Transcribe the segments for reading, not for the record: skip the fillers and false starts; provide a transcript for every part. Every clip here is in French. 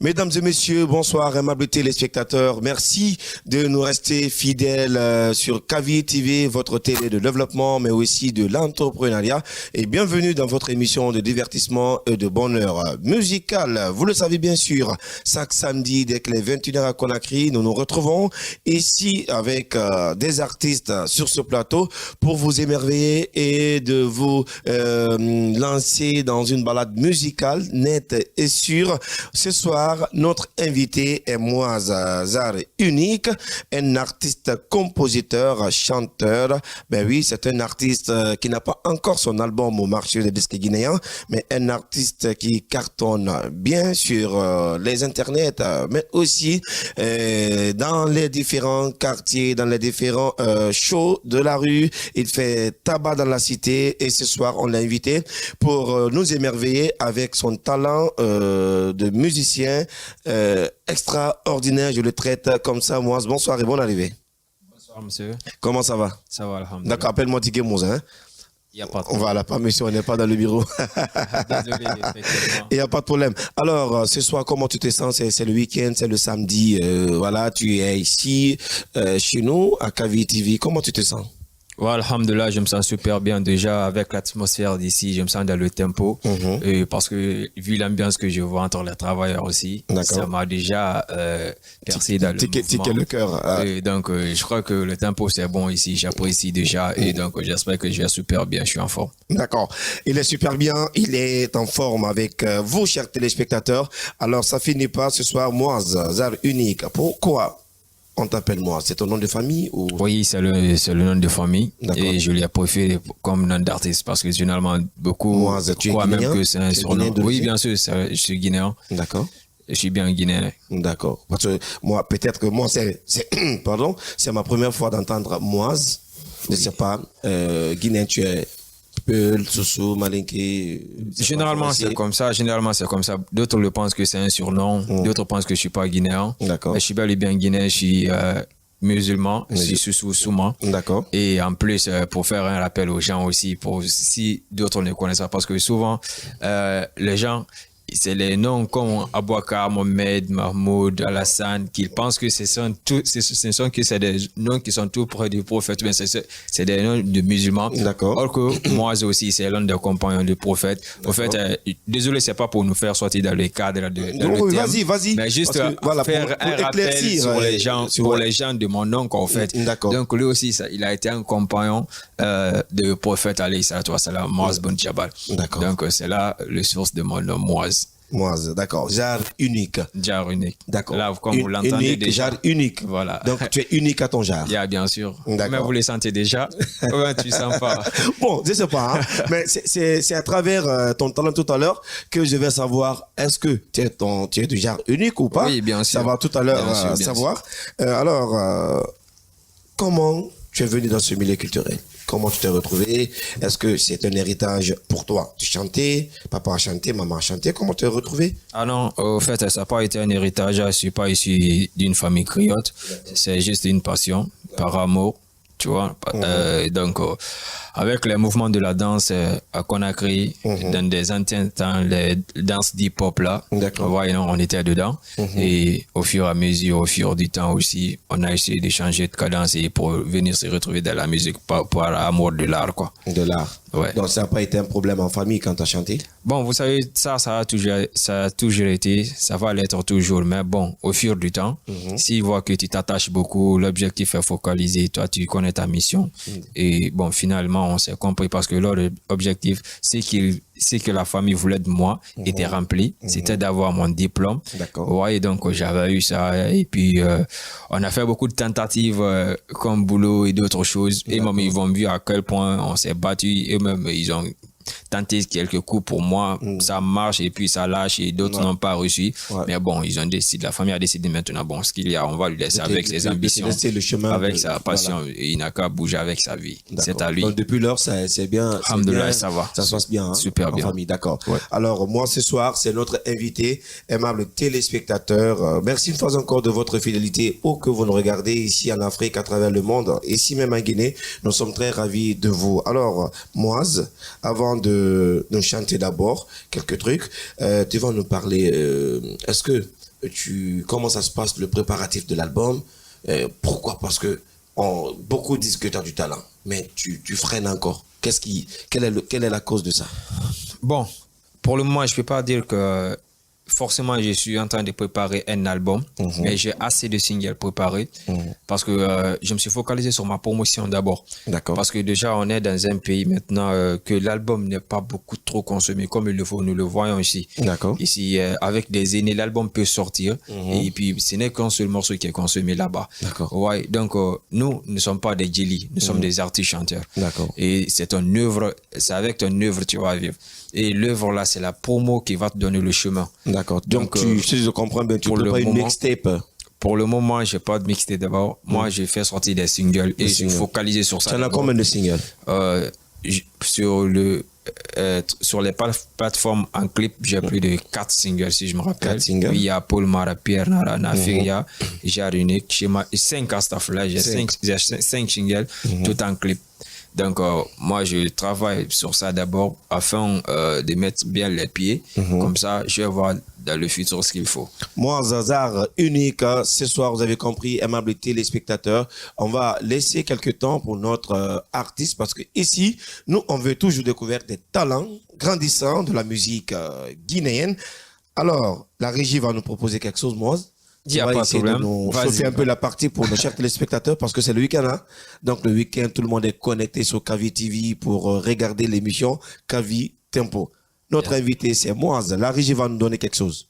Mesdames et messieurs, bonsoir, aimables téléspectateurs. Merci de nous rester fidèles sur Kavi TV, votre télé de développement, mais aussi de l'entrepreneuriat. Et bienvenue dans votre émission de divertissement et de bonheur musical. Vous le savez bien sûr, chaque samedi, dès que les 21h à Conakry, nous nous retrouvons ici avec des artistes sur ce plateau pour vous émerveiller et de vous lancer dans une balade musicale nette et sûre. Ce soir, notre invité est Moaz Zar Unique, un artiste, compositeur, chanteur. Ben oui, c'est un artiste qui n'a pas encore son album au marché des disques guinéens, mais un artiste qui cartonne bien sur les internets, mais aussi dans les différents quartiers, dans les différents shows de la rue. Il fait tabac dans la cité et ce soir, on l'a invité pour nous émerveiller avec son talent de musicien extraordinaire. Je le traite comme ça, moi. Bonsoir et bonne arrivée. Bonsoir, monsieur. Comment ça va? Ça va, alhamdoulilah. D'accord, appelle-moi Tiké Mouza. Hein? Il n'y a pas de On problème. va à la permission, on n'est pas dans le bureau. Désolé, effectivement. Il n'y a pas de problème. Alors, ce soir, comment tu te sens? C'est le week-end, c'est le samedi. Voilà, tu es ici, chez nous, à Kavi TV. Comment tu te sens? Ouais, alhamdoulilah, je me sens super bien déjà avec l'atmosphère d'ici. Je me sens dans le tempo. Parce que, vu l'ambiance que je vois entre les travailleurs aussi, ça m'a déjà percé dans le mouvement. Tiqué le cœur. Et donc, je crois que le tempo, c'est bon ici. J'apprécie déjà. Et donc, j'espère que je vais super bien. Je suis en forme. D'accord. Il est super bien. Il est en forme avec vous, chers téléspectateurs. Alors, ça finit pas ce soir. Moaz Zar Unique. Pourquoi on t'appelle Moaz? C'est ton nom de famille ou... Oui, c'est le nom de famille. Et je l'ai préféré comme nom d'artiste parce que généralement, beaucoup Moaz, tu es croient guinéen? même que c'est un surnom. Oui, bien sûr, je suis guinéen. D'accord. Je suis bien guinéen. D'accord. Parce que moi, peut-être que moi, pardon, c'est ma première fois d'entendre Moaz. Je ne sais pas, guinéen, tu es Peul, Soussou, Malinké. Généralement, c'est comme ça. D'autres le pensent que c'est un surnom. D'autres pensent que je suis pas guinéen. D'accord. Mais je suis bel et bien guinéen. Je suis musulman. Je suis Soussou Souma. D'accord. Et en plus, pour faire un rappel aux gens aussi, si d'autres ne connaissent pas, parce que souvent, les gens, c'est les noms comme Abouakar, Mohamed, Mahmoud, Alassane, qu'ils pensent que ce sont des noms qui sont tout près du prophète, mais c'est des noms de musulmans. D'accord. Or que moi aussi, c'est l'un des compagnons du prophète. Au fait, désolé, c'est pas pour nous faire sortir dans le cadre de vas-y. Mais juste voilà, faire un rappel sur les gens, pour les gens de mon oncle, en fait. D'accord. Donc, lui aussi, il a été un compagnon du prophète, alayhi salatu wa salam, Moaz bin Jabal. D'accord. Donc, c'est là le source de mon nom, Moaz. Moaz, d'accord. Genre unique. Genre unique. D'accord. Là, comme vous l'entendez unique, déjà. Genre unique. Voilà. Donc, tu es unique à ton genre. Yeah, bien sûr. D'accord. Mais vous les sentez déjà. Ouais, tu sens pas. Bon, je sais pas, hein, mais c'est à travers ton talent tout à l'heure que je vais savoir est-ce que tu es du genre unique ou pas. Oui, bien sûr. Ça va tout à l'heure savoir. Alors, comment tu es venu dans ce milieu culturel? Comment tu t'es retrouvé? Est-ce que c'est un héritage pour toi? Tu chantais, papa a chanté, maman a chanté. Comment tu t'es retrouvé? Ah non, au fait, ça n'a pas été un héritage. Je ne suis pas issu d'une famille criotte. C'est juste une passion, par amour, tu vois. Donc, avec les mouvements de la danse à Conakry, dans des anciens temps, les danses d'hip-hop là, on était dedans. Et au fur et à mesure, au fur du temps aussi, on a essayé de changer de cadence et pour venir se retrouver dans la musique par amour de l'art, quoi. De l'art. Ouais. Donc, ça n'a pas été un problème en famille quand tu as chanté? Bon, vous savez, ça a toujours été, ça va l'être toujours. Mais bon, au fur du temps, s'ils voient que tu t'attaches beaucoup, l'objectif est focalisé, toi, tu connais ta mission. Et bon, finalement, on s'est compris parce que leur objectif, c'est que la famille voulait de moi était rempli. C'était d'avoir mon diplôme. D'accord. Ouais, donc j'avais eu ça. Et puis, on a fait beaucoup de tentatives comme boulot et d'autres choses. Et même, ils vont vu à quel point on s'est battu. Eux-mêmes, ils ont tenté quelques coups pour moi, ça marche et puis ça lâche et d'autres n'ont pas reçu. Mais bon, ils ont décidé, la famille a décidé maintenant, bon, ce qu'il y a, on va lui laisser avec ses ambitions, le chemin avec sa passion, et il n'a qu'à bouger avec sa vie. C'est à lui. Donc depuis lors, c'est bien. Alhamdoulilah, ça va. Ça se passe bien. Hein, super bien. En famille, d'accord. Ouais. Alors, moi, ce soir, c'est notre invité, aimable téléspectateur. Merci une fois encore de votre fidélité, où que vous nous regardez ici en Afrique, à travers le monde, ici même en Guinée. Nous sommes très ravis de vous. Alors, Moaz, avant de nous chanter d'abord quelques trucs, tu vas nous parler, est-ce que comment ça se passe le préparatif de l'album? Pourquoi? Parce que beaucoup disent que tu as du talent, mais tu freines encore. Quelle est la cause de ça? Bon, pour le moment, je ne peux pas dire que forcément je suis en train de préparer un album, mais j'ai assez de singles préparés parce que je me suis focalisé sur ma promotion d'abord. D'accord. Parce que déjà, on est dans un pays maintenant que l'album n'est pas beaucoup trop consommé comme il le faut. Nous le voyons ici. D'accord. Ici, avec des aînés, l'album peut sortir et puis ce n'est qu'un seul morceau qui est consommé là-bas. D'accord. Ouais, donc nous ne sommes pas des jelly, nous sommes des artistes chanteurs. D'accord. Et c'est avec ton œuvre tu vas vivre. Et l'œuvre là, c'est la promo qui va te donner le chemin. D'accord. Donc si je comprends bien, tu prépares une mixtape. Pour le moment, j'ai pas de mixtape d'abord. Moi, j'ai fait sortir des singles et je suis focalisé sur ça. Tu en as combien de singles? Sur les plateformes en clip, j'ai plus de 4 singles si je me rappelle. 4 singles. Oui, il y a Paul Mara, Pierre Nara, Nafiria, Jarunique, Schéma, 5 là, j'ai 5 singles, tout en clip. Donc, moi, je travaille sur ça d'abord afin de mettre bien les pieds. Comme ça, je vais voir dans le futur ce qu'il faut. Moi, Zazar, unique. Ce soir, vous avez compris, aimables téléspectateurs. On va laisser quelques temps pour notre artiste parce que ici, nous, on veut toujours découvrir des talents grandissants de la musique guinéenne. Alors, la régie va nous proposer quelque chose, Moaz. Il n'y a pas de problème. Nous sauter un peu la partie pour nos chers téléspectateurs parce que c'est le week-end. Hein? Donc le week-end, tout le monde est connecté sur Kavi TV pour regarder l'émission Kavi Tempo. Notre invité, c'est Moaz. La régie va nous donner quelque chose.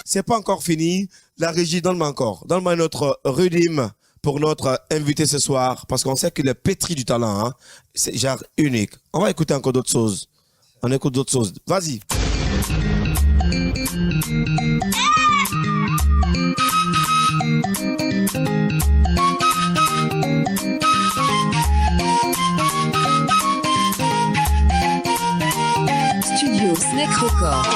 C'est pas encore fini. La régie, donne-moi encore. Donne-moi notre rhythm pour notre invité ce soir. Parce qu'on sait qu'il est pétri du talent. Hein. C'est genre unique. On va écouter encore d'autres choses. On écoute d'autres choses. Vas-y. Studio Snake Record.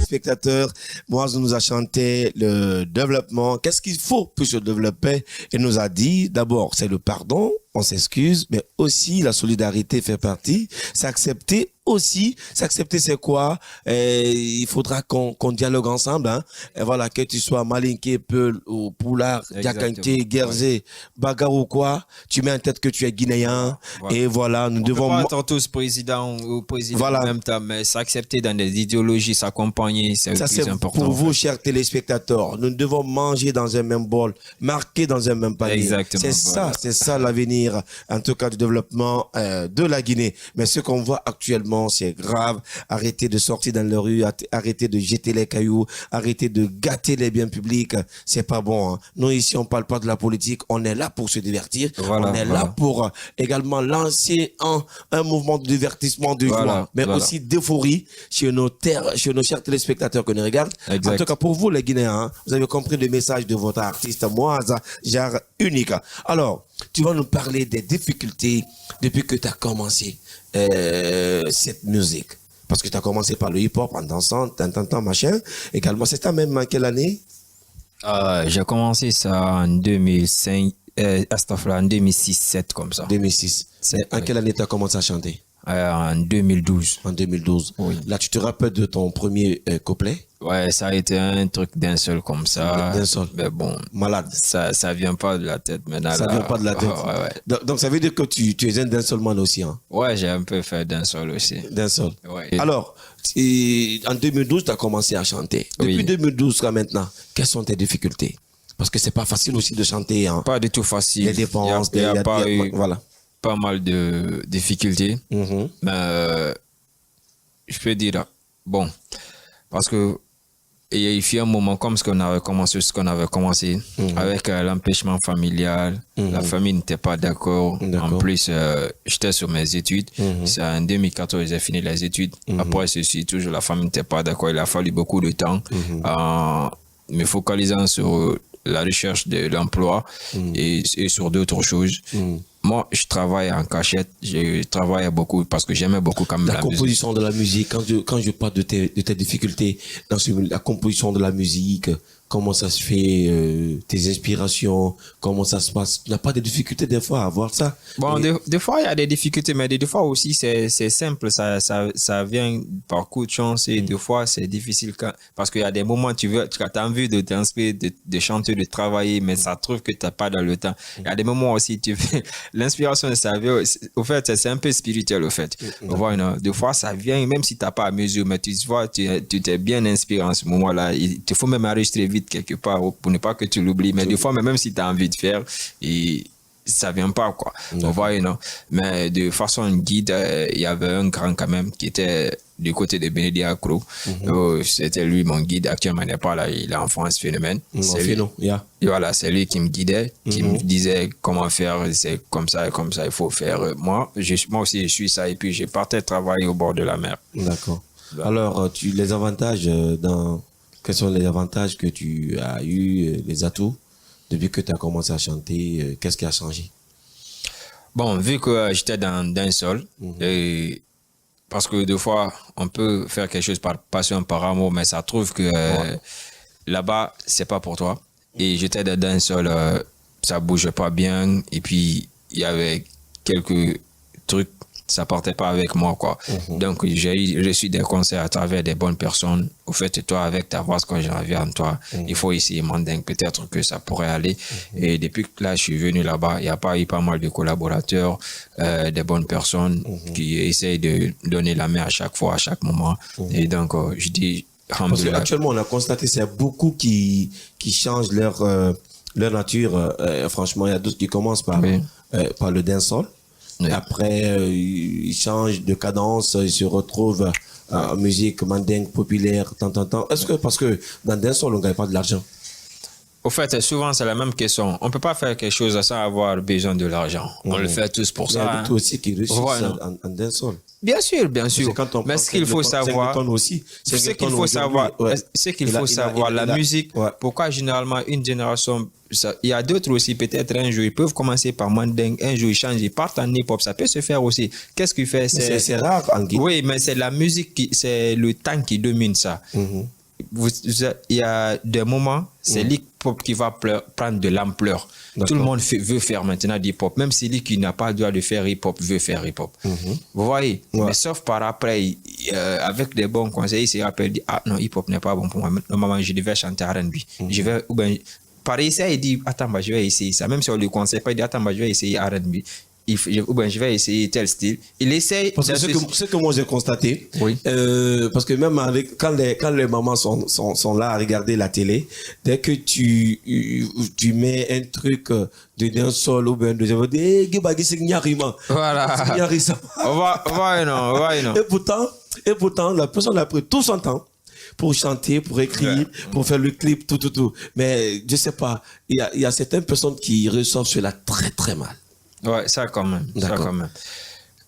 Spectateurs, Moaz nous a chanté le développement. Qu'est-ce qu'il faut pour se développer? Il nous a dit, d'abord, c'est le pardon, on s'excuse, mais aussi la solidarité fait partie. S'accepter aussi, s'accepter c'est quoi? Il faudra qu'on dialogue ensemble, hein. Et voilà, que tu sois Malinké, Peul, ou Poulard, Diakanté, Guerzé, Bagar ou quoi, tu mets en tête que tu es guinéen, et voilà, nous devons... On peut pas être tous président ou président voilà. En même temps, mais s'accepter dans des idéologies, s'accompagner, c'est le plus important. Pour vous, chers téléspectateurs, nous devons manger dans un même bol, marquer dans un même panier. Exactement. C'est ça l'avenir, en tout cas, du développement de la Guinée. Mais ce qu'on voit actuellement, c'est grave. Arrêtez de sortir dans les rues, arrêtez de jeter les cailloux, arrêtez de gâter les biens publics. C'est pas bon, hein. Nous, ici, on parle pas de la politique. On est là pour se divertir. Voilà, on est là pour également lancer un mouvement de divertissement de joie, mais aussi d'euphorie chez nos chers téléspectateurs que nous regardent. Exact. En tout cas, pour vous, les Guinéens, hein, vous avez compris le message de votre artiste, Moaz, genre unique. Alors, tu vas nous parler des difficultés depuis que tu as commencé cette musique. Parce que tu as commencé par le hip-hop en dansant, machin. Également, c'était même en quelle année? J'ai commencé ça en 2005, en 2006-7 comme ça. 2006. En quelle année tu as commencé à chanter? En 2012. En 2012. Oui. Là, tu te rappelles de ton premier couplet? Ouais, ça a été un truc d'un seul comme ça. D'un seul. Mais bon. Malade. Ça vient pas de la tête maintenant. Ça vient pas de la tête. Ouais. Donc, ça veut dire que tu es un dancehall man aussi, hein? Ouais, j'ai un peu fait dancehall aussi. Dancehall. Ouais. Alors, en 2012, tu as commencé à chanter. Depuis 2012 jusqu'à maintenant, quelles sont tes difficultés? Parce que c'est pas facile aussi de chanter, hein? Pas du tout facile. Les dépenses, voilà. Pas mal de difficultés. Mais je peux dire, bon, parce que Et il fut un moment comme ce qu'on avait commencé avec l'empêchement familial. La famille n'était pas d'accord. En plus, j'étais sur mes études. C'est en 2014 j'ai fini les études. Après ceci, toujours la famille n'était pas d'accord. Il a fallu beaucoup de temps en me focalisant sur la recherche de l'emploi et sur d'autres choses. Moi, je travaille en cachette. Je travaille beaucoup parce que j'aimais beaucoup quand même la composition de la musique. Quand je parle de tes difficultés dans la composition de la musique, comment ça se fait, tes inspirations, comment ça se passe. Tu n'as pas de difficultés des fois à avoir ça? Bon, des fois, il y a des difficultés, mais des fois aussi, c'est simple. Ça vient par coup de chance et des fois, c'est difficile parce qu'il y a des moments, tu as envie de t'inspirer, de chanter, de travailler, mais ça trouve que tu n'as pas dans le temps. Il y a des moments aussi, l'inspiration, ça vient, au fait, c'est un peu spirituel, au fait. Voilà, des fois, ça vient, même si tu n'as pas à mesure, mais tu vois, tu t'es bien inspiré en ce moment-là. Il te faut même enregistrer vite quelque part pour ne pas que tu l'oublies. Mais des fois, même si tu as envie de faire, et ça vient pas, quoi. On voit, non. Mais de façon guide, il y avait un grand quand même qui était du côté de Bénédicte Accro. C'était lui mon guide. Actuellement, il n'est pas là. Il est en France, phénomène. C'est lui. Voilà, c'est lui qui me guidait, qui me disait comment faire. C'est comme ça, il faut faire. Moi aussi, je suis ça. Et puis, je partais travailler au bord de la mer. D'accord. Alors, les avantages quels sont les avantages que tu as eu, les atouts, depuis que tu as commencé à chanter? Qu'est-ce qui a changé? Bon, vu que j'étais dans sol, et parce que des fois, on peut faire quelque chose par passion, par amour, mais ça trouve que là-bas, c'est pas pour toi. Et j'étais dans un sol, ça bougeait pas bien, et puis il y avait quelques trucs, ça partait pas avec moi, quoi. Donc, j'ai reçu des conseils à travers des bonnes personnes. Au fait, toi, avec ta voix, quand j'en viens en toi, il faut essayer Mandingue. Peut-être que ça pourrait aller. Et depuis que là, je suis venu là-bas, il y a pas eu pas mal de collaborateurs, des bonnes personnes qui essayent de donner la main à chaque fois, à chaque moment. Et donc, je dis, parce qu'actuellement, on a constaté, c'est beaucoup qui changent leur nature. Franchement, il y a d'autres qui commencent par le dancehall. Et après, ils changent de cadence, ils se retrouvent en musique mandingue populaire, tant. Est-ce que, parce que dans dancehall, on ne gagne pas de l'argent? Au fait, souvent, c'est la même question. On ne peut pas faire quelque chose sans avoir besoin de l'argent. On le fait tous pour ça. Il y a d'autres aussi qui réussissent en dancehall. Bien sûr. Mais ce qu'il faut savoir, la musique, pourquoi généralement une génération, il y a d'autres aussi, peut-être un jour, ils peuvent commencer par mandingue, un jour ils changent, ils partent en hip-hop, ça peut se faire aussi. Qu'est-ce qu'il fait? C'est rare en Guinée. Oui, mais c'est la musique, c'est le temps qui domine ça. Il y a des moments, c'est l'hip-hop qui va prendre de l'ampleur. Tout le monde veut faire maintenant du hip-hop. Même celui qui n'a pas le droit de faire hip-hop veut faire hip-hop. Vous voyez? Mais sauf par après, avec des bons conseils, il se rappelle, ah non, hip-hop n'est pas bon pour moi. Normalement, je devais chanter R&B. Je vais, ou bien, par essai, il dit, attends, je vais essayer ça. Même si on ne le conseille pas, il dit, attends, je vais essayer R&B. Ou bien je vais essayer tel style. Il essaye. Parce que ce que moi j'ai constaté, parce que même quand les mamans sont là à regarder la télé, dès que tu mets un truc de dancehall ou bien de voilà. Et pourtant la personne a pris tout son temps pour chanter, pour écrire, pour faire le clip, tout. Mais je sais pas, il y a certaines personnes qui ressortent cela très très mal. Ouais, ça quand même.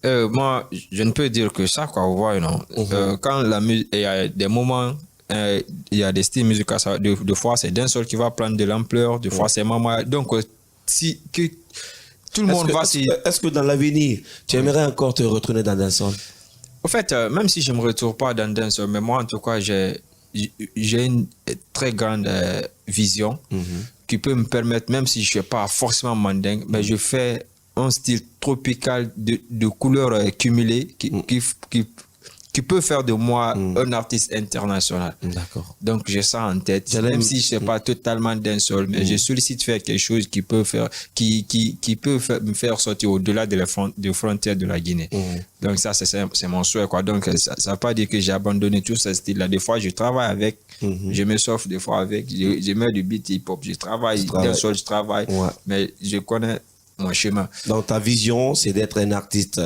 Moi, je ne peux dire que ça, quoi, vous voyez, non. Quand la musique, il y a des moments, il y a des styles musicaux, de fois c'est d'un seul qui va prendre de l'ampleur, de fois c'est maman. Donc, si que tout le monde va... Est-ce que dans l'avenir, tu aimerais encore te retourner dans dancehall? Au fait, même si je ne me retourne pas dans dancehall, mais moi, en tout cas, j'ai une très grande vision qui peut me permettre, même si je ne suis pas forcément mandingue, mais je fais un style tropical de couleurs cumulées qui peut faire de moi un artiste international. D'accord. Donc, j'ai ça en tête. Même si je ne suis pas totalement dancehall, mais je sollicite faire quelque chose qui peut me faire sortir au-delà des frontières de la Guinée. Donc, ça, c'est mon souhait, quoi. Donc, ça ne veut pas dire que j'ai abandonné tout ce style-là. Des fois, je travaille avec, je me s'offre des fois avec, je mets du beat hip-hop, je travaille dancehall, je travaille, mais je connais mon chemin. Donc ta vision, c'est d'être un artiste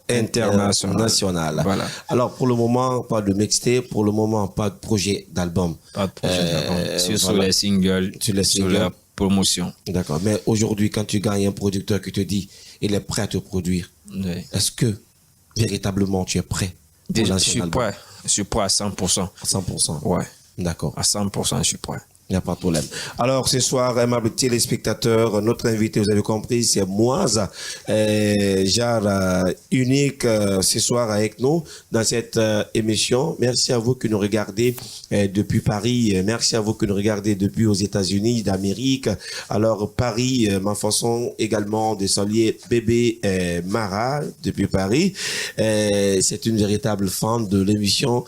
international. Voilà. Alors pour le moment, pas de mixtape, pour le moment, pas de projet d'album. Pas de projet d'album. Sur les singles, sur la promotion. D'accord. Mais aujourd'hui, quand tu gagnes un producteur qui te dit il est prêt à te produire, est-ce que véritablement tu es prêt? Je suis prêt. Je suis prêt à 100%. À 100%. Ouais. D'accord. À 100%, je suis prêt. Il n'y a pas de problème. Alors, ce soir, aimables téléspectateurs, notre invité, vous avez compris, c'est Moise, genre unique ce soir avec nous dans cette émission. Merci à vous qui nous regardez depuis Paris. Merci à vous qui nous regardez depuis aux États-Unis d'Amérique. Alors, Paris, ma façon également de saluer bébé Mara depuis Paris. C'est une véritable fan de l'émission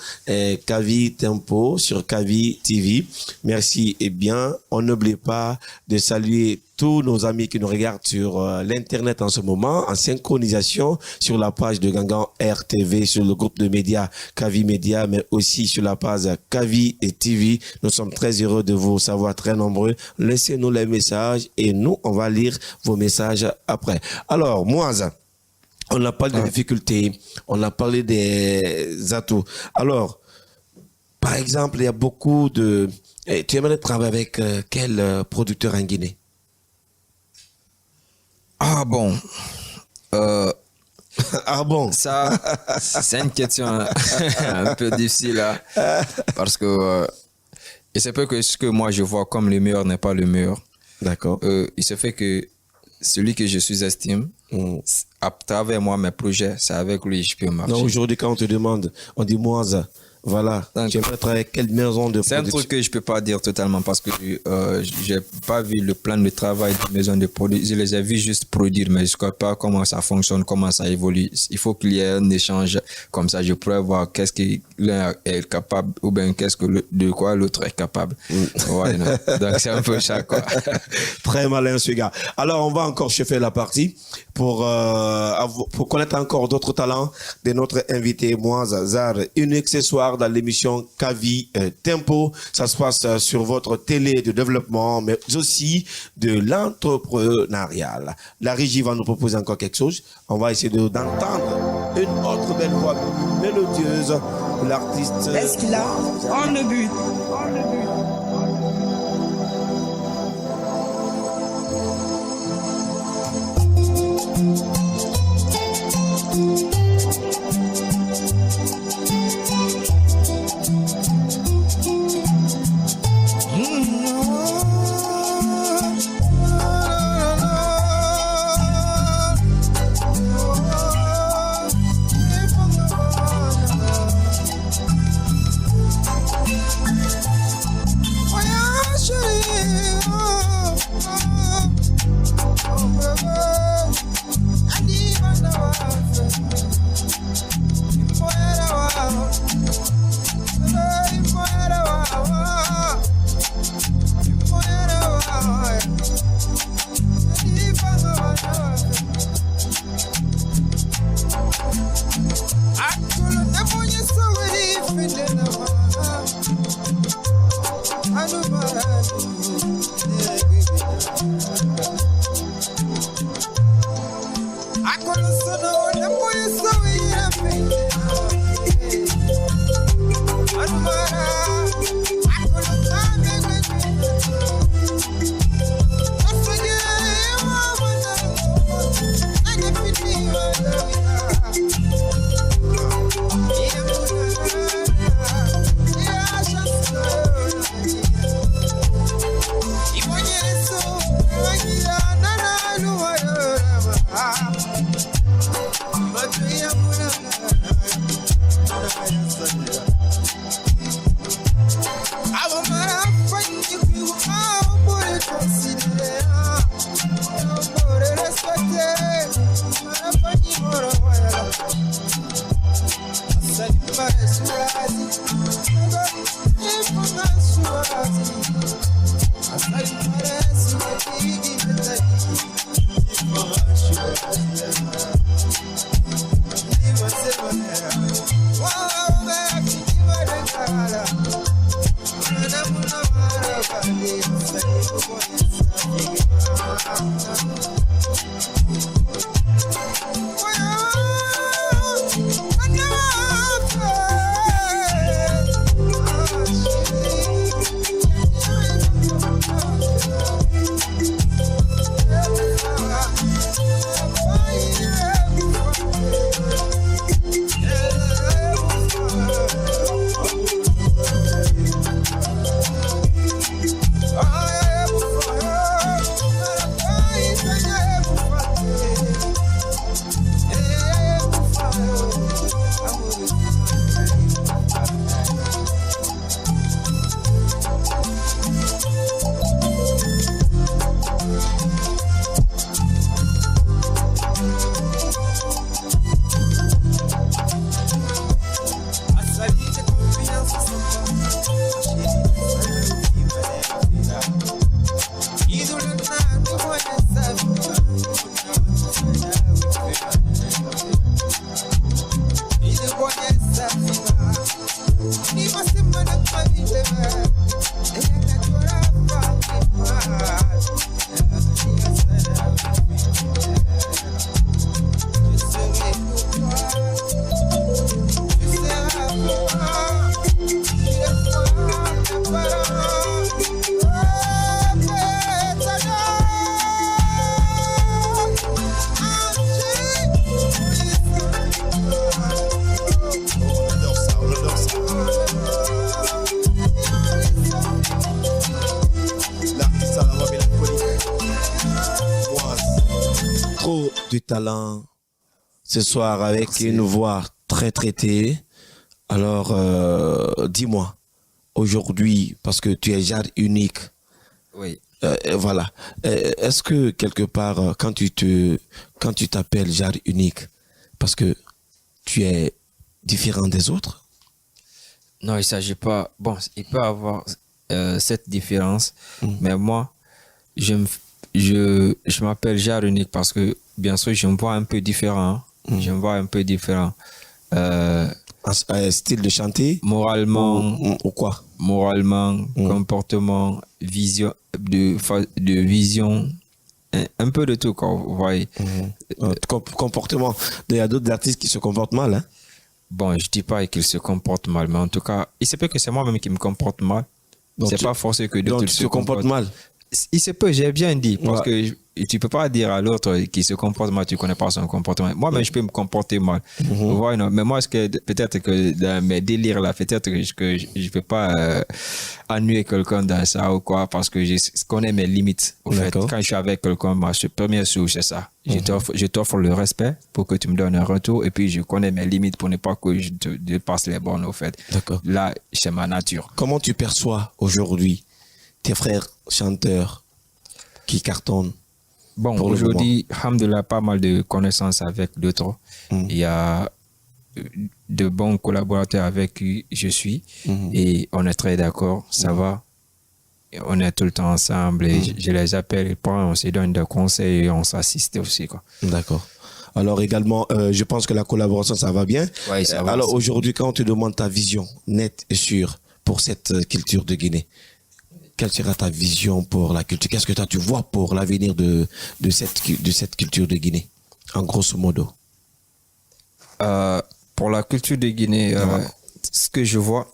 Kavi Tempo sur Kavi TV. Merci. Eh bien, on n'oublie pas de saluer tous nos amis qui nous regardent sur l'internet en ce moment, en synchronisation sur la page de Gangan RTV, sur le groupe de médias Kavi Média, mais aussi sur la page Kavi et TV. Nous sommes très heureux de vous savoir très nombreux. Laissez-nous les messages et nous, on va lire vos messages après. Alors, Moise, on a parlé des difficultés, on a parlé des atouts. Alors, par exemple, il y a beaucoup de... tu aimerais travailler avec quel producteur en Guinée? Ah bon. Ah bon? Ça, c'est une question un peu difficile là. Parce que il se peut que ce que moi je vois comme le meilleur n'est pas le meilleur. D'accord. Il se fait que celui que je suis-estime, à travers moi, mes projets, c'est avec lui que je peux marcher. Non, aujourd'hui, quand on te demande, on dit Moise, voilà, tu aimerais travailler avec quelle maison de production? C'est un truc que je peux pas dire totalement parce que j'ai pas vu le plan de travail de maison de production. Je les ai vus juste produire, mais je ne sais pas comment ça fonctionne, comment ça évolue. Il faut qu'il y ait un échange comme ça. Je pourrais voir qu'est-ce que l'un est capable ou bien de quoi l'autre est capable. Ouais, non. Donc c'est un peu ça, quoi. Très malin, ce gars. Alors, on va encore chauffer la partie pour connaître encore d'autres talents de notre invité, Moise Zar, unique ce soir dans l'émission Kavi Tempo. Ça se passe sur votre télé de développement, mais aussi de l'entrepreneurial. La régie va nous proposer encore quelque chose. On va essayer d'entendre une autre belle voix mélodieuse de l'artiste. Est-ce qu'il a en le but? Du talent ce soir avec Merci. une voix très traitée. Alors, dis-moi, aujourd'hui, parce que tu es Jade unique, Oui. voilà. Est-ce que quelque part, quand tu t'appelles Jade unique, parce que tu es différent des autres? Non, il ne s'agit pas. Bon, il peut y avoir cette différence, mais moi, je m'appelle Jade unique parce que, bien sûr, je me vois un peu différent. Je me vois un peu différent. Un style de chanter Moralement, ou quoi? moralement, comportement, vision, de vision, un peu de tout, quoi, vous voyez. Comportement. Il y a d'autres artistes qui se comportent mal, hein? Bon, je dis pas qu'ils se comportent mal, mais en tout cas, il se peut que c'est moi-même qui me comporte mal. Donc C'est tu- pas forcé que Donc d'autres tu te comportes mal. Il se peut, j'ai bien dit, parce Ouais. que tu peux pas dire à l'autre qui se comporte mal, tu connais pas son comportement. Moi-même, je peux me comporter mal. Vous voyez, non? Mais moi, peut-être que dans mes délires là, peut-être que je peux pas ennuyer quelqu'un dans ça ou quoi, parce que je connais mes limites. Au fait, D'accord. quand je suis avec quelqu'un, ma première chose, c'est ça. Je t'offre le respect pour que tu me donnes un retour, et puis je connais mes limites pour ne pas que je te dépasse les bornes, au fait. D'accord. Là, c'est ma nature. Comment tu perçois aujourd'hui tes frères chanteurs qui cartonnent? Bon, Pour le aujourd'hui, alhamdoulilah, pas mal de connaissances avec d'autres. Il y a de bons collaborateurs avec qui je suis et on est très d'accord, ça va. Et on est tout le temps ensemble et je les appelle, ils prennent, on se donne des conseils et on s'assiste aussi, quoi. D'accord. Alors également, je pense que la collaboration, ça va bien. Ouais, ça va. Alors aujourd'hui, quand on te demande ta vision nette et sûre pour cette culture de Guinée, quelle sera ta vision pour la culture? Qu'est-ce que toi tu vois pour l'avenir de cette culture de Guinée, en grosso modo? Pour la culture de Guinée, ce que je vois,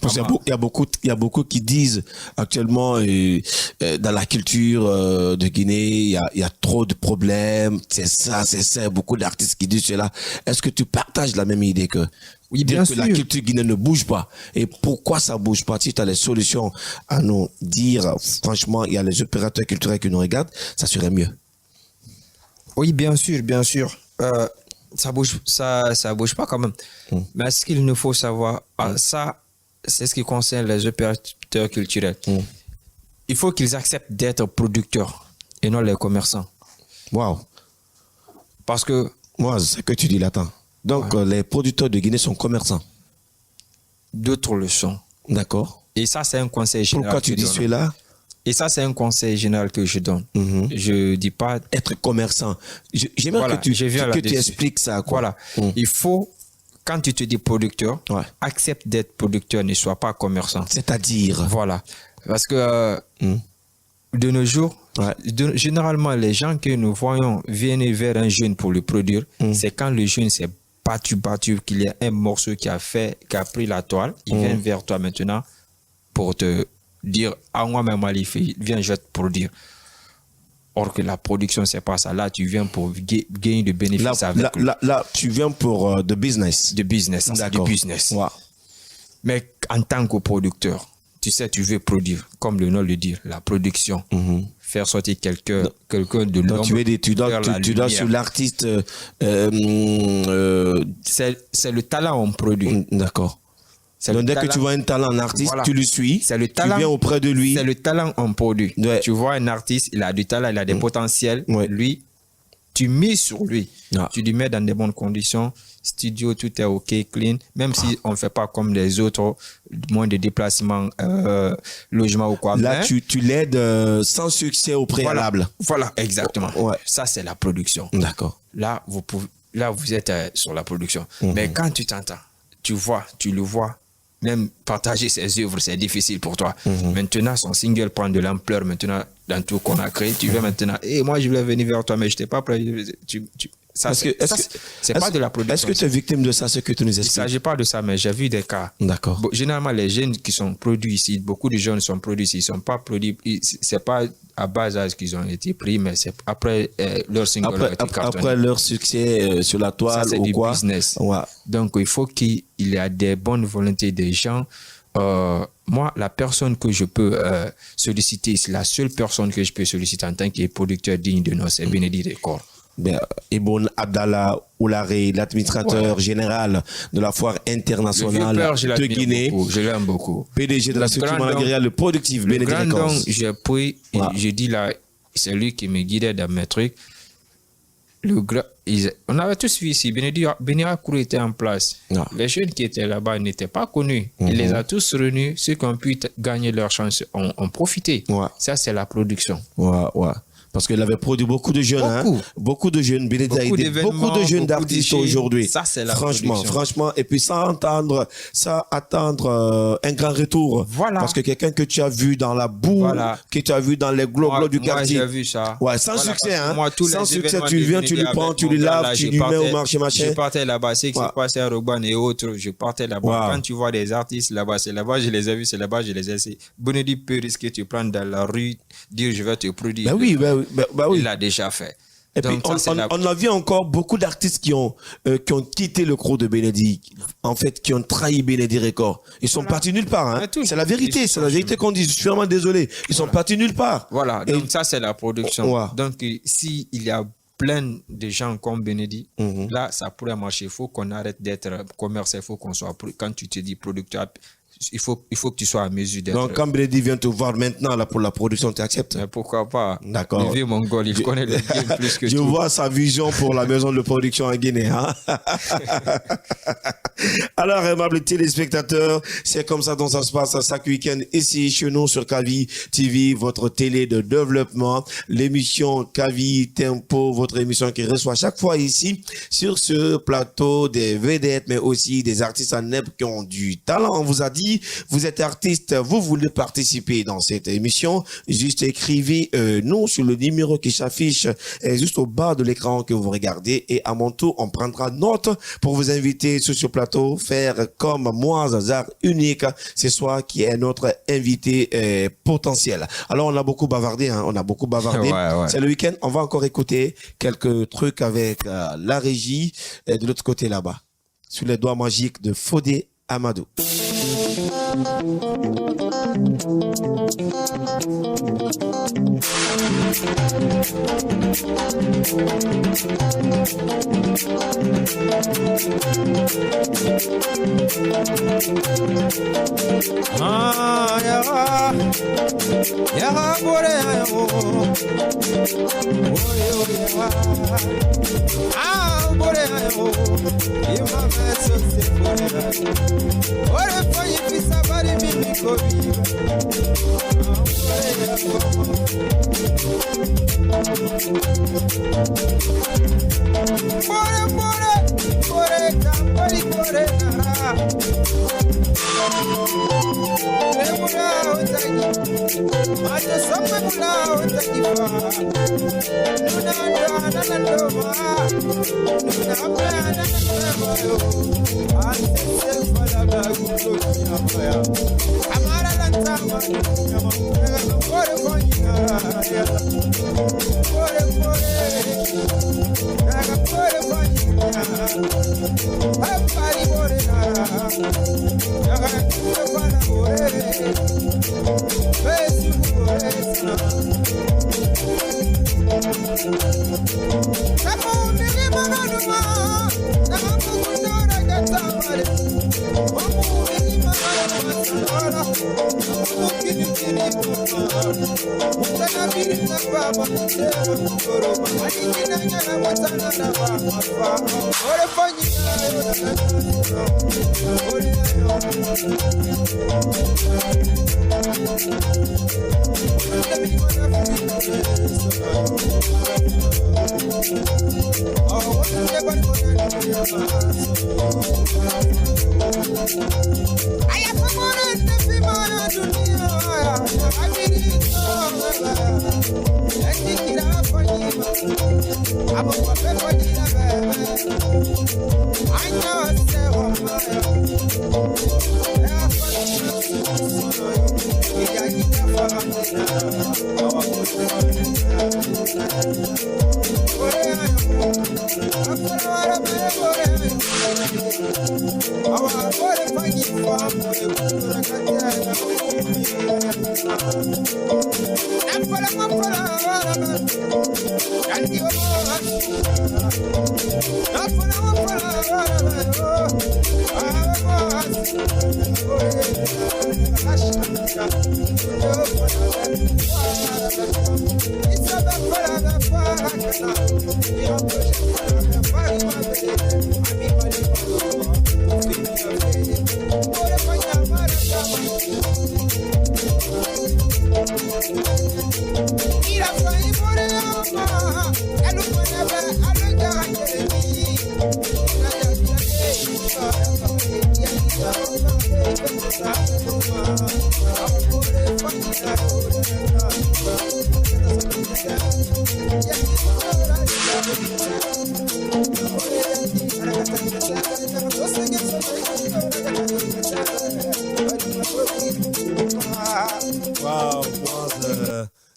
Parce qu'il y a beaucoup qui disent actuellement dans la culture de Guinée, il y a trop de problèmes, c'est ça, beaucoup d'artistes qui disent cela. Est-ce que tu partages la même idée que Oui, dire bien que la sûr. culture guinéenne ne bouge pas? Et pourquoi ça bouge pas? Si tu as les solutions à nous dire, franchement, il y a les opérateurs culturels qui nous regardent, ça serait mieux. oui, bien sûr, bien sûr. Ça bouge pas quand même. Mais ce qu'il nous faut savoir, ça, c'est ce qui concerne les opérateurs culturels. Il faut qu'ils acceptent d'être producteurs et non les commerçants. Waouh. Parce que, Moi, c'est ce que tu dis là, attends. Donc, les producteurs de Guinée sont commerçants. d'autres le sont. D'accord. Et ça, c'est un conseil général. Pourquoi tu que je dis donne. cela? Et ça, c'est un conseil général que je donne. Je dis pas. Être commerçant. J'aimerais Voilà, que je viens tu là-dessus. expliques ça. Quoi. Voilà. Il faut, quand tu te dis producteur, Ouais. accepte d'être producteur, ne sois pas commerçant. C'est-à-dire. Voilà. Parce que de nos jours, Ouais. généralement, les gens que nous voyons viennent vers un jeune pour le produire. C'est quand le jeune s'est battu, qu'il y a un morceau qui a pris la toile. Il vient vers toi maintenant pour te dire, ah, moi-même, viens, je vais te produire. Or que la production, c'est pas ça. Là, tu viens pour gagner de bénéfices avec là, tu viens pour de business. De business, ça, c'est du business. Wow. Mais en tant que producteur, tu sais, tu veux produire, comme le nom le dit, la production. Faire sortir quelqu'un de l'ombre. Tu dois sur l'artiste. C'est le talent on produit. D'accord. Donc dès que tu vois un talent en artiste, tu le suis. C'est le talent, tu viens auprès de lui. C'est le talent on produit. Ouais. Tu vois un artiste, il a du talent, il a des potentiels. Ouais. Lui, tu mises sur lui. Ah. Tu lui mets dans des bonnes conditions. Studio, tout est OK, clean. Même si on ne fait pas comme les autres, moins de déplacements, logement ou quoi. Là, tu l'aides sans succès au préalable. Voilà, exactement. Ouais. Ça, c'est la production. D'accord. Là, vous êtes sur la production. Mais quand tu t'entends, tu le vois, même partager ses œuvres, c'est difficile pour toi. Maintenant, son single prend de l'ampleur maintenant dans tout qu'on a créé. Tu veux maintenant, moi, je voulais venir vers toi, mais je n'étais pas prêt. C'est pas de la production. Est-ce que tu es victime de ça, ce que tu nous expliques? Il ne s'agit pas de ça, mais j'ai vu des cas. D'accord. Généralement, les jeunes qui sont produits ici, beaucoup de jeunes sont produits ici, ils ne sont pas produits, c'est pas à bas âge qu'ils ont été pris, mais c'est après leur single. Après leur succès sur la toile ça, c'est ou du quoi. Business. Ouais. Donc, il faut qu'il y ait des bonnes volontés des gens. Moi, la personne que je peux solliciter, c'est la seule personne que je peux solliciter en tant que producteur digne de nous, c'est Bénédicte Records. Ibn Abdallah Oulare, l'administrateur général de la foire internationale de Guinée. Je l'aime beaucoup. PDG de la structure managériale productive, Bénédicte Records. J'ai pris, je dis là, c'est lui qui me guidait dans mes trucs. On avait tous vu ici, Bénédicte était en place. Les jeunes qui étaient là-bas n'étaient pas connus. Il les a tous réunis. Ceux qui ont pu gagner leur chance ont profité. Ça, c'est la production. Parce qu'il avait produit beaucoup de jeunes. Beaucoup de jeunes. Bénédicte a aidé beaucoup de jeunes d'artistes aujourd'hui. Ça, c'est la franchement. Et puis sans attendre un grand retour. Voilà. Parce que quelqu'un que tu as vu dans la boue, que tu as vu dans les globes du quartier. Moi, j'ai vu ça. Sans succès, Moi, sans succès, tu viens, tu le prends, tu le laves, tu lui mets au marché, machin. Je partais là-bas, c'est que c'est passé à Rogban et autres. Je partais là-bas. Quand tu vois des artistes là-bas, c'est là-bas, je les ai vus, c'est là-bas, je les ai essayés. Bénédicte peut risquer de te prendre dans la rue, dire je vais te produire. Oui. Il l'a déjà fait. Et donc, puis, on a vu encore beaucoup d'artistes qui ont quitté le crew de Bénédicte, en fait, qui ont trahi Bénédicte Records. Ils sont partis nulle part. C'est la vérité, qu'on dit. Je suis vraiment désolé. Ils sont partis nulle part. Voilà, donc ça, c'est la production. Donc, s'il y a plein de gens comme Bénédicte, là, ça pourrait marcher. Il faut qu'on arrête d'être commercial, il faut qu'on soit, quand tu te dis producteur, il faut que tu sois à mesure d'être. Donc, quand Bénédicte vient te voir maintenant là, pour la production, tu acceptes? Mais pourquoi pas? D'accord. Le vieux Mongol, il connaît le game plus que je tout. Je vois sa vision pour la maison de production en Guinée. Alors, aimables téléspectateurs, c'est comme ça dont ça se passe chaque week-end ici chez nous sur Kavi TV, votre télé de développement. L'émission Kavi Tempo, votre émission qui reçoit chaque fois ici sur ce plateau des vedettes, mais aussi des artistes en neb qui ont du talent. On vous a dit, vous êtes artiste, vous voulez participer dans cette émission, juste écrivez nous sur le numéro qui s'affiche juste au bas de l'écran que vous regardez et à mon tour, on prendra note pour vous inviter sur ce plateau, faire comme moi, Zazar Unique, ce soir qui est notre invité potentiel. Alors, on a beaucoup bavardé, Ouais. C'est le week-end, on va encore écouter quelques trucs avec la régie de l'autre côté là-bas, sous les doigts magiques de Fodé Amadou.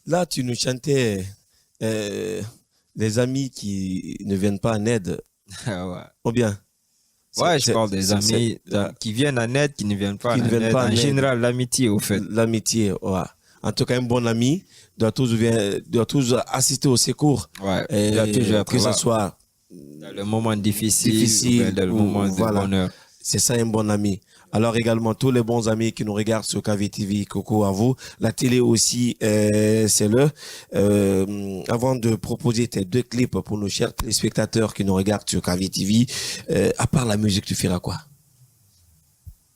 Là, tu nous chantais les amis qui ne viennent pas en aide. Ouais. Ou bien? Ouais, je parle des amis qui viennent en aide, qui ne viennent pas en aide. En général, l'amitié, au fait. L'amitié, ouais. En tout cas, un bon ami doit toujours assister au secours. Ouais. Et doit toujours être que ce là. soit Dans le moment difficile, dans le moment de bonheur. C'est ça, un bon ami. Alors également, tous les bons amis qui nous regardent sur KVTV, coucou à vous. La télé aussi, c'est avant de proposer tes 2 clips pour nos chers téléspectateurs qui nous regardent sur KVTV, à part la musique, tu feras quoi?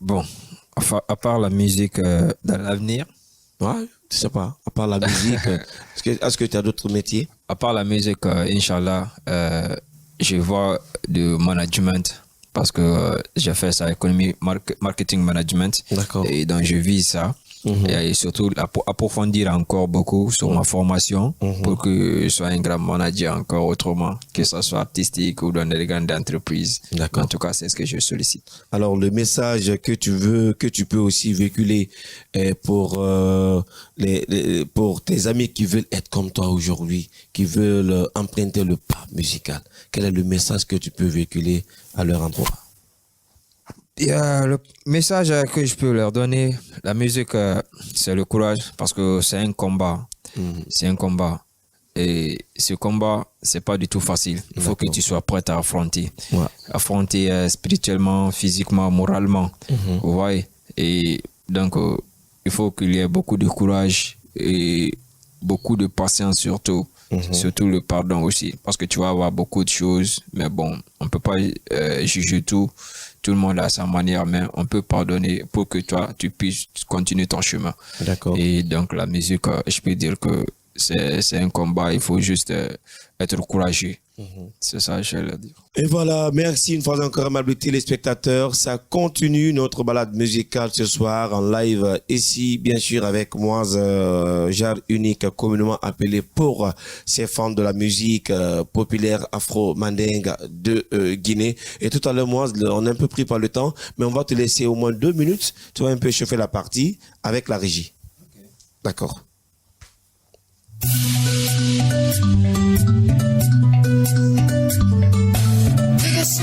Bon, à part la musique dans l'avenir. Ouais, je sais pas. À part la musique, est-ce que tu as d'autres métiers? À part la musique, Inch'Allah, je vois du management. Parce que j'ai fait ça, économie, marketing management. D'accord. Et donc, je vise ça. Et surtout, approfondir encore beaucoup sur ma formation pour que je sois un grand manager encore autrement, que ce soit artistique ou dans les grandes entreprises. D'accord. En tout cas, c'est ce que je sollicite. Alors, le message que tu peux aussi véhiculer pour tes amis qui veulent être comme toi aujourd'hui, qui veulent emprunter le pas musical, quel est le message que tu peux véhiculer à leur endroit? Le message que je peux leur donner, la musique, c'est le courage parce que c'est un combat. C'est un combat. Et ce combat, c'est pas du tout facile. Il faut que tu sois prêt à affronter. Ouais. Affronter spirituellement, physiquement, moralement. Vous voyez? Et donc, il faut qu'il y ait beaucoup de courage et beaucoup de patience surtout. Surtout le pardon aussi. Parce que tu vas avoir beaucoup de choses, mais bon, on peut pas juger tout. Tout le monde a sa manière, mais on peut pardonner pour que toi, tu puisses continuer ton chemin. D'accord. Et donc, la musique, je peux dire que c'est un combat. Il faut juste être courageux. C'est ça, je vais le dire. Et voilà, merci une fois encore, amables téléspectateurs. Ça continue notre balade musicale ce soir en live ici, bien sûr, avec moi, genre unique, communément appelé pour ces fans de la musique populaire afro-mandingue de Guinée. Et tout à l'heure, moi, on est un peu pris par le temps, mais on va te laisser au moins 2 minutes. Tu vas un peu chauffer la partie avec la régie. Okay. D'accord. Yes,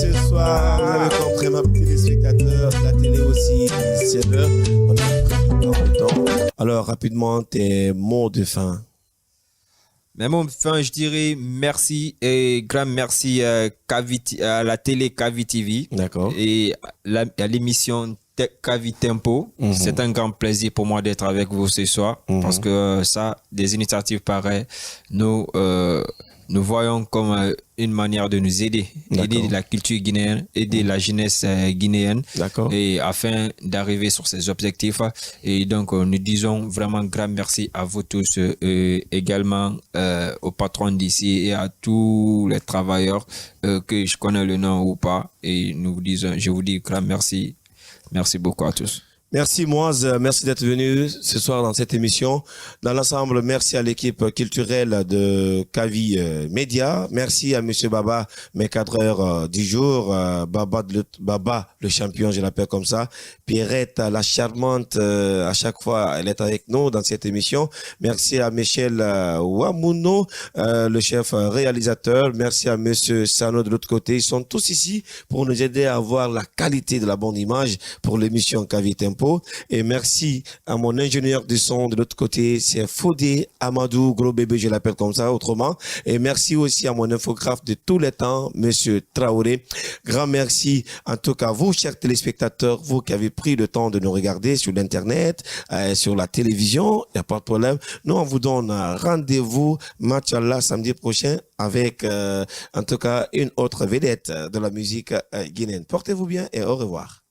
Ce soir, vous avez compris, ma petite téléspectateurs, la télé aussi, c'est l'heure. On a pris le temps. Alors, rapidement, tes mots de fin. Mais mon fin, je dirais merci et grand merci à la télé Kavi TV. D'accord. Et à l'émission Kavi Tempo. C'est un grand plaisir pour moi d'être avec vous ce soir parce que ça, des initiatives pareilles, nous voyons comme une manière de nous aider la culture guinéenne, aider la jeunesse guinéenne, et afin d'arriver sur ces objectifs. Et donc, nous disons vraiment grand merci à vous tous, également aux patrons d'ici et à tous les travailleurs que je connais le nom ou pas. Et nous disons, je vous dis grand merci. Merci beaucoup à tous. Merci Moise, merci d'être venu ce soir dans cette émission. Dans l'ensemble, merci à l'équipe culturelle de Kavi Média. Merci à Monsieur Baba, mes cadreurs du jour. Baba, le champion, je l'appelle comme ça. Pierrette, la charmante, à chaque fois, elle est avec nous dans cette émission. Merci à Michel Wamuno, le chef réalisateur. Merci à Monsieur Sano de l'autre côté. Ils sont tous ici pour nous aider à avoir la qualité de la bonne image pour l'émission Kavi Tempo. Et merci à mon ingénieur du son de l'autre côté, c'est Fodé Amadou, gros bébé, je l'appelle comme ça autrement. Et merci aussi à mon infographe de tous les temps, Monsieur Traoré. Grand merci en tout cas à vous, chers téléspectateurs, vous qui avez pris le temps de nous regarder sur l'internet, sur la télévision, il n'y a pas de problème. Nous, on vous donne rendez-vous, machallah, samedi prochain avec en tout cas une autre vedette de la musique guinéenne. Portez-vous bien et au revoir.